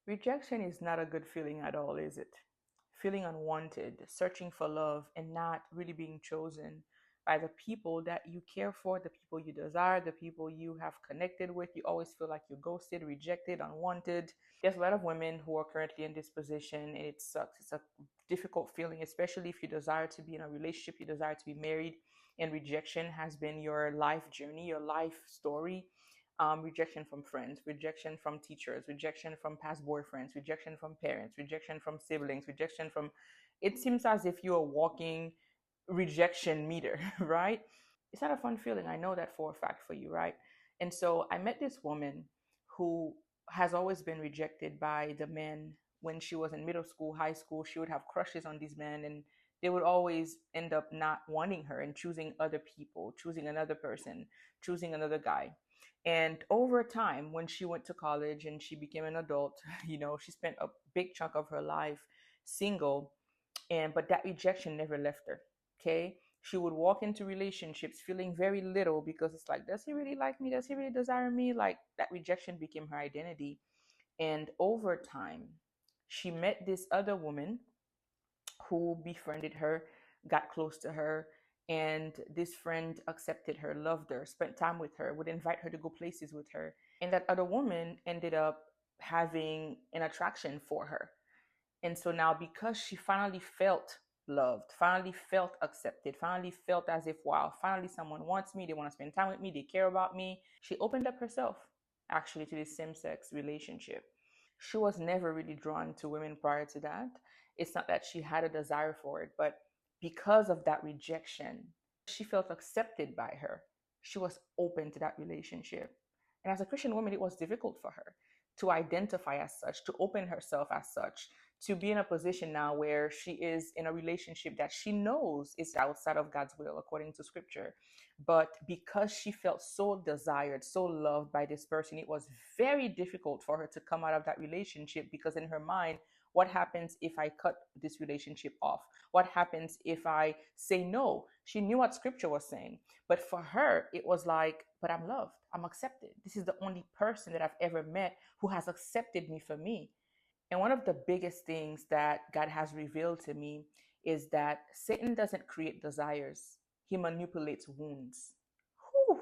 Rejection is not a good feeling at all, is it? Feeling unwanted, searching for love, and not really being chosen by the people that you care for, the people you desire, the people you have connected with. You always feel like you're ghosted, rejected, unwanted. There's a lot of women who are currently in this position, and it sucks. It's a difficult feeling, especially if you desire to be in a relationship, you desire to be married, and rejection has been your life journey, your life story. Rejection from friends, rejection from teachers, rejection from past boyfriends, rejection from parents, rejection from siblings, rejection from. It seems as if you're walking rejection meter, right? It's not a fun feeling. I know that for a fact for you, right? And so I met this woman who has always been rejected by the men. When she was in middle school, high school, she would have crushes on these men, and they would always end up not wanting her and choosing other people, choosing another person, choosing another guy. And over time, when she went to college and she became an adult, she spent a big chunk of her life single, and but that rejection never left her. Okay, she would walk into relationships feeling very little because it's like, does he really like me? Does he really desire me? Like, that rejection became her identity. And over time, she met this other woman who befriended her, got close to her, and this friend accepted her, loved her, spent time with her, would invite her to go places with her. And that other woman ended up having an attraction for her. And so now, because she finally felt loved, finally felt accepted, finally felt as if, wow, finally someone wants me, they want to spend time with me, they care about me, she opened up herself actually to this same sex relationship. She was never really drawn to women prior to that. It's not that she had a desire for it, but because of that rejection, she felt accepted by her. She was open to that relationship. And as a Christian woman, it was difficult for her to identify as such, to open herself as such, to be in a position now where she is in a relationship that she knows is outside of God's will according to scripture. But because she felt so desired, so loved by this person, it was very difficult for her to come out of that relationship, because in her mind, what happens if I cut this relationship off? What happens if I say no? She knew what scripture was saying. But for her, it was like, but I'm loved. I'm accepted. This is the only person that I've ever met who has accepted me for me. And one of the biggest things that God has revealed to me is that Satan doesn't create desires, he manipulates wounds. Whew.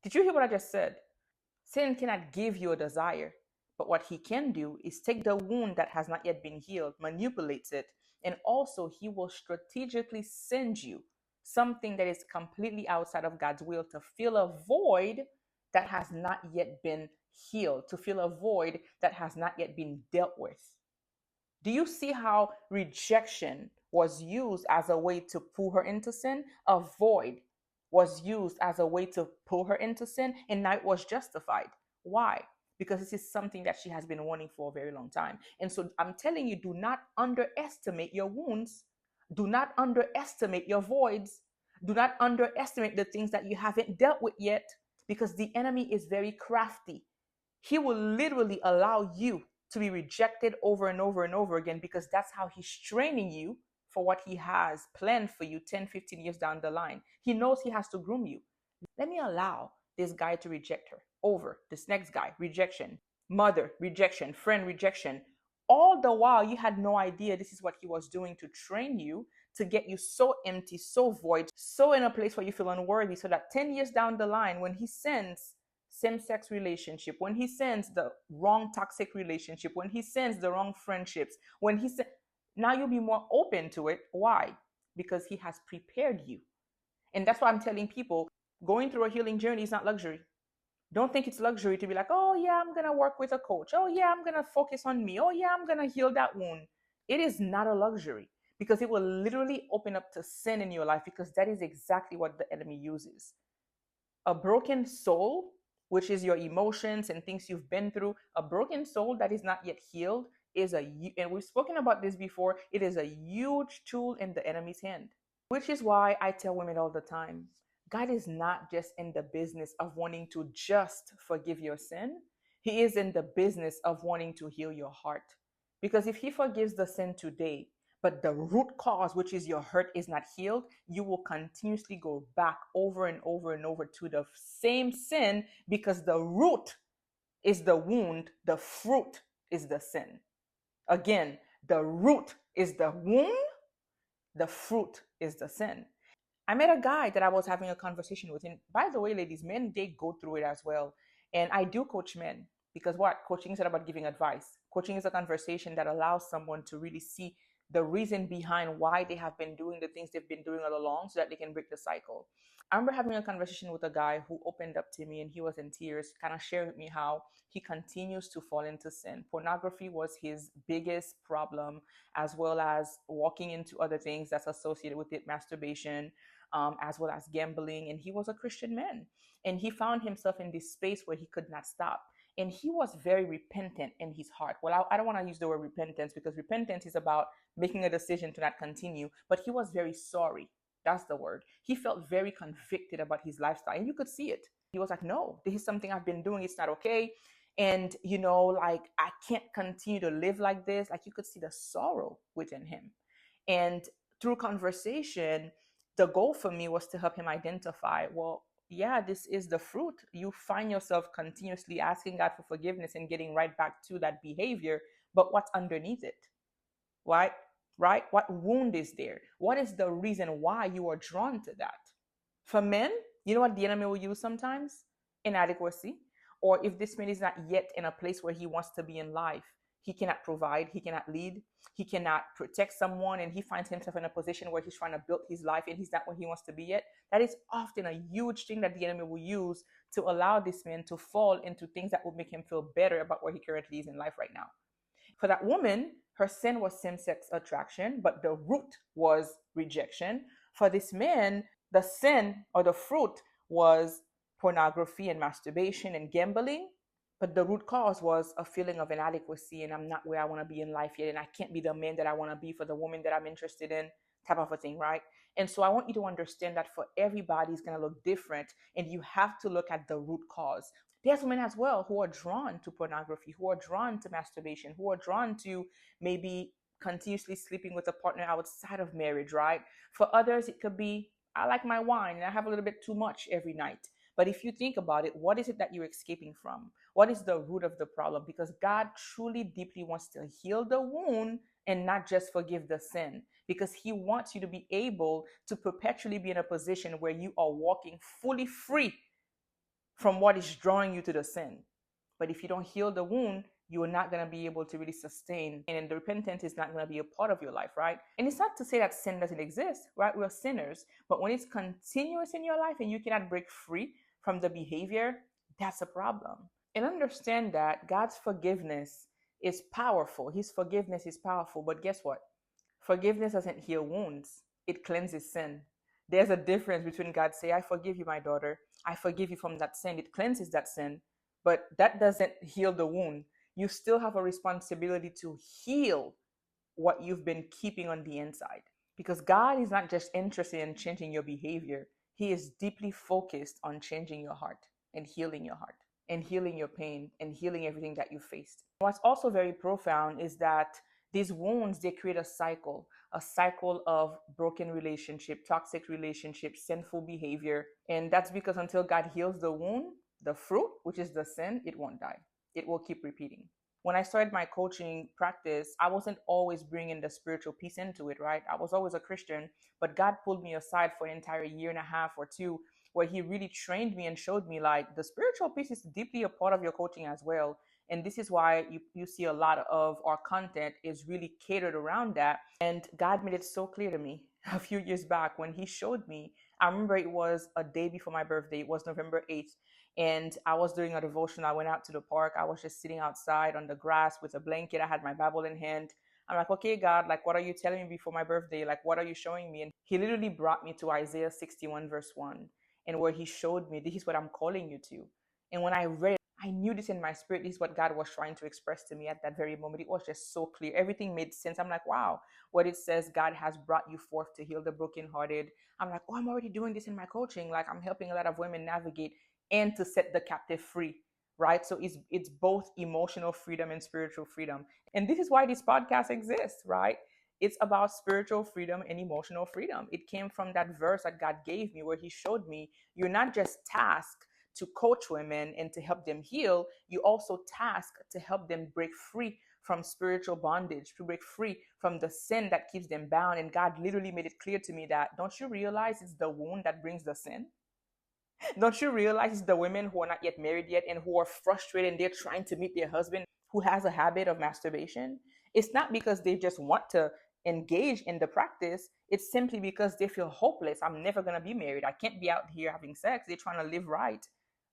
Did you hear what I just said? Satan cannot give you a desire, but what he can do is take the wound that has not yet been healed, manipulates it, and also he will strategically send you something that is completely outside of God's will to fill a void that has not yet been healed, to fill a void that has not yet been dealt with. Do you see how rejection was used as a way to pull her into sin? Avoid was used as a way to pull her into sin, and now it was justified. Why? Because this is something that she has been wanting for a very long time. And so I'm telling you, do not underestimate your wounds. Do not underestimate your voids. Do not underestimate the things that you haven't dealt with yet, because the enemy is very crafty. He will literally allow you to be rejected over and over and over again, because that's how he's training you for what he has planned for you 10, 15 years down the line. He knows he has to groom you. Let me allow this guy to reject her over this next guy, rejection, mother, rejection, friend, rejection. All the while, you had no idea this is what he was doing to train you, to get you so empty, so void, so in a place where you feel unworthy, so that 10 years down the line, when he sends same-sex relationship, when he sends the wrong toxic relationship, when he sends the wrong friendships, when he said, now you'll be more open to it. Why? Because he has prepared you. And that's why I'm telling people, going through a healing journey is not luxury. Don't think it's luxury to be like, oh yeah, I'm gonna work with a coach, oh yeah, I'm gonna focus on me, oh yeah, I'm gonna heal that wound. It is not a luxury, because it will literally open up to sin in your life, because that is exactly what the enemy uses. A broken soul, which is your emotions and things you've been through, a broken soul that is not yet healed is and we've spoken about this before, it is a huge tool in the enemy's hand. Which is why I tell women all the time, God is not just in the business of wanting to just forgive your sin. He is in the business of wanting to heal your heart. Because if he forgives the sin today, but the root cause, which is your hurt, is not healed, you will continuously go back over and over and over to the same sin, because the root is the wound, the fruit is the sin. Again, the root is the wound, the fruit is the sin. I met a guy that I was having a conversation with. And by the way, ladies, men, they go through it as well. And I do coach men because what? Coaching is not about giving advice. Coaching is a conversation that allows someone to really see the reason behind why they have been doing the things they've been doing all along so that they can break the cycle. I remember having a conversation with a guy who opened up to me and he was in tears, kind of sharing with me how he continues to fall into sin. Pornography was his biggest problem, as well as walking into other things that's associated with it, masturbation, as well as gambling. And he was a Christian man. And he found himself in this space where he could not stop. And he was very repentant in his heart. Well, I don't want to use the word repentance because repentance is about making a decision to not continue, but he was very sorry. That's the word. He felt very convicted about his lifestyle, and you could see it. He was like, no, this is something I've been doing. It's not okay. And, like, I can't continue to live like this. Like, you could see the sorrow within him. And through conversation, the goal for me was to help him identify, well, yeah, this is the fruit. You find yourself continuously asking God for forgiveness and getting right back to that behavior, but what's underneath it? Right? Right? What wound is there? What is the reason why you are drawn to that? For men, you know what the enemy will use sometimes? Inadequacy. Or if this man is not yet in a place where he wants to be in life, he cannot provide, he cannot lead, he cannot protect someone, and he finds himself in a position where he's trying to build his life and he's not where he wants to be yet. That is often a huge thing that the enemy will use to allow this man to fall into things that will make him feel better about where he currently is in life right now. For that woman, her sin was same sex attraction, but the root was rejection. For this man, the sin or the fruit was pornography and masturbation and gambling. But the root cause was a feeling of inadequacy, and I'm not where I want to be in life yet, and I can't be the man that I want to be for the woman that I'm interested in, type of a thing, right? And so I want you to understand that for everybody, it's going to look different, and you have to look at the root cause. There's women as well who are drawn to pornography, who are drawn to masturbation, who are drawn to maybe continuously sleeping with a partner outside of marriage, right? For others, it could be, I like my wine and I have a little bit too much every night. But if you think about it, what is it that you're escaping from? What is the root of the problem? Because God truly deeply wants to heal the wound and not just forgive the sin. Because He wants you to be able to perpetually be in a position where you are walking fully free from what is drawing you to the sin. But if you don't heal the wound, you are not going to be able to really sustain, and the repentance is not going to be a part of your life, right? And it's not to say that sin doesn't exist, right? We're sinners, but when it's continuous in your life and you cannot break free from the behavior, that's a problem. And understand that God's forgiveness is powerful. His forgiveness is powerful, but guess what? Forgiveness doesn't heal wounds, it cleanses sin. There's a difference between God say, I forgive you, my daughter. I forgive you from that sin. It cleanses that sin, but that doesn't heal the wound. You still have a responsibility to heal what you've been keeping on the inside. Because God is not just interested in changing your behavior, He is deeply focused on changing your heart and healing your heart and healing your pain and healing everything that you faced. What's also very profound is that these wounds, they create a cycle of broken relationship, toxic relationship, sinful behavior. And that's because until God heals the wound, the fruit, which is the sin, it won't die. It will keep repeating. When I started my coaching practice, I wasn't always bringing the spiritual piece into it, right? I was always a Christian, but God pulled me aside for an entire year and a half or two where He really trained me and showed me like the spiritual piece is deeply a part of your coaching as well. And this is why you see a lot of our content is really catered around that. And God made it so clear to me a few years back when He showed me. I remember it was a day before my birthday. It was November 8th. And I was doing a devotion. I went out to the park. I was just sitting outside on the grass with a blanket. I had my Bible in hand. I'm like, okay, God, like, what are you telling me before my birthday? Like, what are you showing me? And He literally brought me to Isaiah 61, verse 1, and where He showed me, this is what I'm calling you to. And when I read it, I knew this in my spirit. This is what God was trying to express to me at that very moment. It was just so clear. Everything made sense. I'm like, wow, what it says, God has brought you forth to heal the brokenhearted. I'm like, oh, I'm already doing this in my coaching. Like, I'm helping a lot of women navigate and to set the captive free, right? So it's both emotional freedom and spiritual freedom. And this is why this podcast exists, right? It's about spiritual freedom and emotional freedom. It came from that verse that God gave me where He showed me you're not just tasked to coach women and to help them heal, you also task to help them break free from spiritual bondage, to break free from the sin that keeps them bound. And God literally made it clear to me that, don't you realize it's the wound that brings the sin? Don't you realize it's the women who are not yet married yet and who are frustrated and they're trying to meet their husband who has a habit of masturbation? It's not because they just want to engage in the practice. It's simply because they feel hopeless. I'm never going to be married. I can't be out here having sex. They're trying to live right.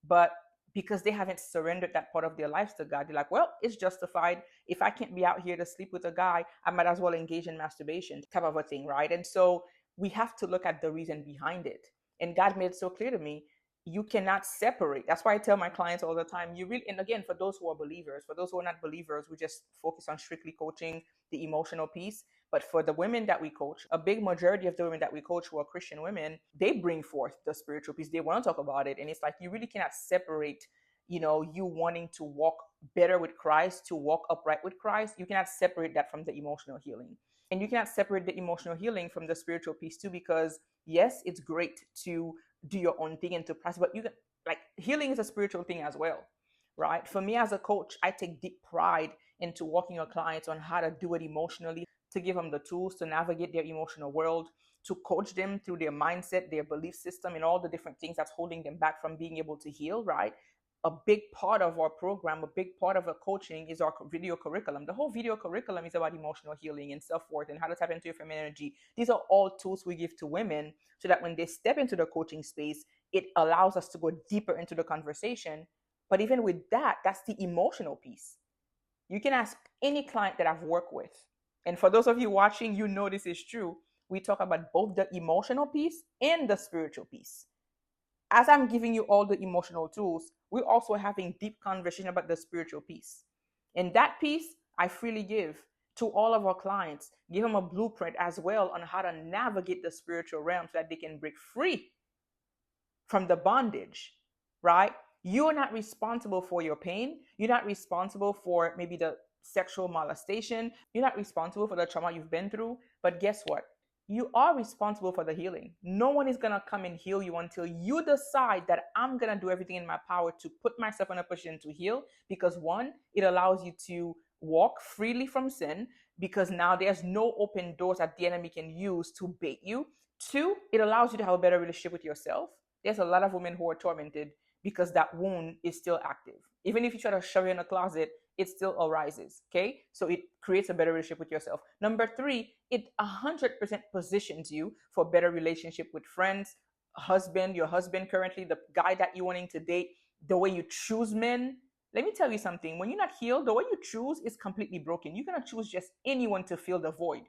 But because they haven't surrendered that part of their lives to God, they're like, well, it's justified. If I can't be out here to sleep with a guy, I might as well engage in masturbation, type of a thing, right? And so we have to look at the reason behind it. And God made it so clear to me, you cannot separate. That's why I tell my clients all the time, you really, and again, for those who are believers, for those who are not believers, we just focus on strictly coaching the emotional piece. But for the women that we coach, a big majority of the women that we coach who are Christian women, they bring forth the spiritual piece. They want to talk about it. And it's like, you really cannot separate, you wanting to walk better with Christ, to walk upright with Christ. You cannot separate that from the emotional healing. And you cannot separate the emotional healing from the spiritual piece too, because yes, it's great to do your own thing and to practice, but you can, like, healing is a spiritual thing as well, right? For me as a coach, I take deep pride into walking your clients on how to do it emotionally, to give them the tools to navigate their emotional world, to coach them through their mindset, their belief system, and all the different things that's holding them back from being able to heal, right? A big part of our program, a big part of our coaching is our video curriculum. The whole video curriculum is about emotional healing and self-worth and how to tap into your feminine energy. These are all tools we give to women so that when they step into the coaching space, it allows us to go deeper into the conversation. But even with that, that's the emotional piece. You can ask any client that I've worked with. And for those of you watching, you know this is true. We talk about both the emotional piece and the spiritual piece. As I'm giving you all the emotional tools, we're also having deep conversation about the spiritual piece. And that piece I freely give to all of our clients, give them a blueprint as well on how to navigate the spiritual realm so that they can break free from the bondage, right? You're not responsible for your pain. You're not responsible for maybe the sexual molestation. You're not responsible for the trauma you've been through. But guess what? You are responsible for the healing. No one is going to come and heal you until you decide that I'm going to do everything in my power to put myself in a position to heal. Because one, it allows you to walk freely from sin, because now there's no open doors that the enemy can use to bait you. Two, it allows you to have a better relationship with yourself. There's a lot of women who are tormented because that wound is still active. Even if you try to shove it in a closet, it still arises. Okay, so it creates a better relationship with yourself. Number three, it 100% positions you for better relationship with friends, husband, your husband currently, the guy that you're wanting to date, the way you choose men. Let me tell you something. When you're not healed, the way you choose is completely broken. You're gonna choose just anyone to fill the void.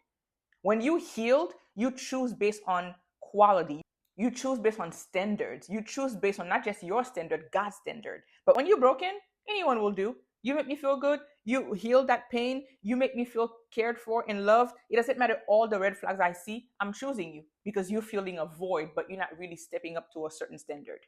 When you healed, you choose based on quality. You choose based on standards. You choose based on not just your standard, God's standard. But when you're broken, anyone will do. You make me feel good. You heal that pain. You make me feel cared for and loved. It doesn't matter all the red flags I see. I'm choosing you because you're feeling a void, but you're not really stepping up to a certain standard.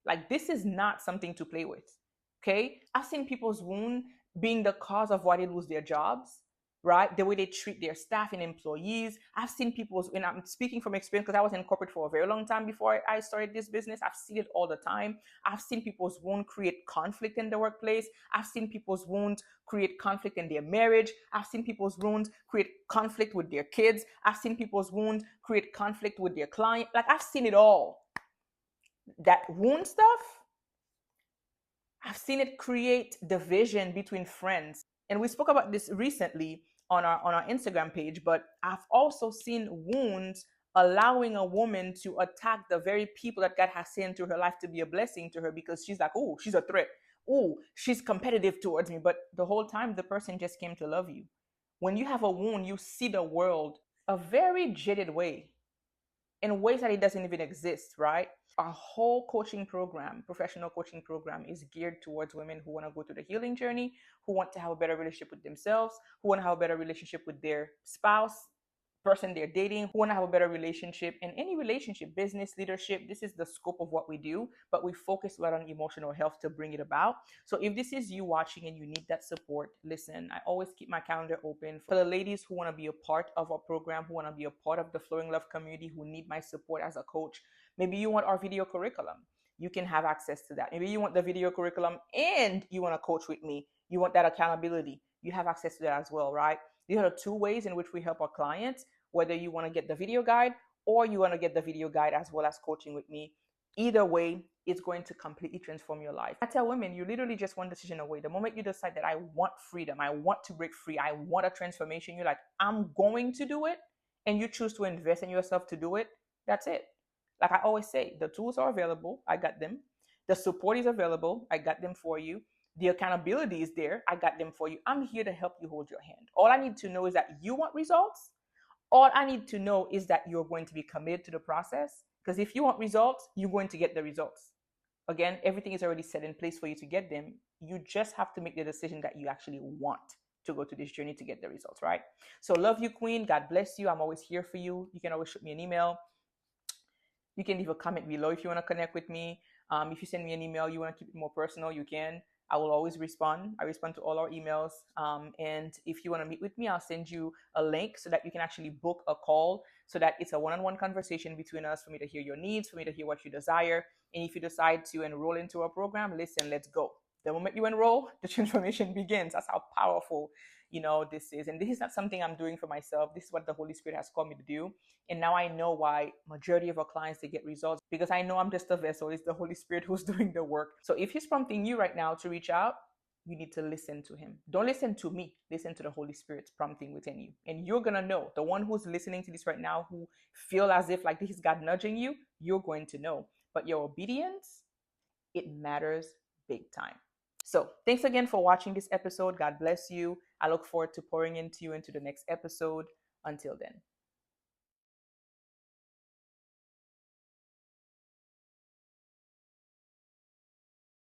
Like, this is not something to play with. Okay? I've seen people's wound being the cause of why they lose their jobs, right? The way they treat their staff and employees. I've seen people's, and I'm speaking from experience because I was in corporate for a very long time before I started this business. I've seen it all the time. I've seen people's wound create conflict in the workplace. I've seen people's wounds create conflict in their marriage. I've seen people's wounds create conflict with their kids. I've seen people's wounds create conflict with their client. Like, I've seen it all. That wound stuff, I've seen it create division between friends. And we spoke about this recently on our Instagram page, but I've also seen wounds allowing a woman to attack the very people that God has sent to her life to be a blessing to her, because she's like, oh, she's a threat. Oh, she's competitive towards me. But the whole time the person just came to love you. When you have a wound, you see the world a very jaded way, in ways that it doesn't even exist, right? Our whole coaching program, professional coaching program, is geared towards women who want to go through the healing journey, who want to have a better relationship with themselves, who want to have a better relationship with their spouse, person they're dating, who want to have a better relationship in any relationship, business, leadership. This is the scope of what we do, but we focus a lot on emotional health to bring it about. So if this is you watching and you need that support, listen, I always keep my calendar open for the ladies who want to be a part of our program, who want to be a part of the Flowing Love community, who need my support as a coach. Maybe you want our video curriculum. you can have access to that. Maybe you want the video curriculum and you want to coach with me. You want that accountability. You have access to that as well, right? These are the two ways in which we help our clients, whether you want to get the video guide or you want to get the video guide as well as coaching with me. Either way, it's going to completely transform your life. I tell women, you literally just one decision away. The moment you decide that I want freedom, I want to break free, I want a transformation, you're like, I'm going to do it, and you choose to invest in yourself to do it, that's it. Like I always say, the tools are available. I got them. The support is available. I got them for you. The accountability is there. I got them for you. I'm here to help you hold your hand. All I need to know is that you want results. All I need to know is that you're going to be committed to the process. Because if you want results, you're going to get the results. Again, everything is already set in place for you to get them. You just have to make the decision that you actually want to go to this journey to get the results, right? So love you, Queen. God bless you. I'm always here for you. You can always shoot me an email. You can leave a comment below if you want to connect with me. If you send me an email, you want to keep it more personal, you can. I will always respond. I respond to all our emails. And if you want to meet with me, I'll send you a link so that you can actually book a call so that it's a one-on-one conversation between us for me to hear your needs, for me to hear what you desire. And if you decide to enroll into our program, listen, let's go. The moment you enroll, the transformation begins. That's how powerful, this is. And this is not something I'm doing for myself. This is what the Holy Spirit has called me to do. And now I know why majority of our clients, they get results, because I know I'm just a vessel. It's the Holy Spirit who's doing the work. So if he's prompting you right now to reach out, you need to listen to him. Don't listen to me. Listen to the Holy Spirit's prompting within you. And you're going to know. The one who's listening to this right now, who feel as if like this is God nudging you, you're going to know. But your obedience, it matters big time. So thanks again for watching this episode. God bless you. I look forward to pouring into you into the next episode. Until then.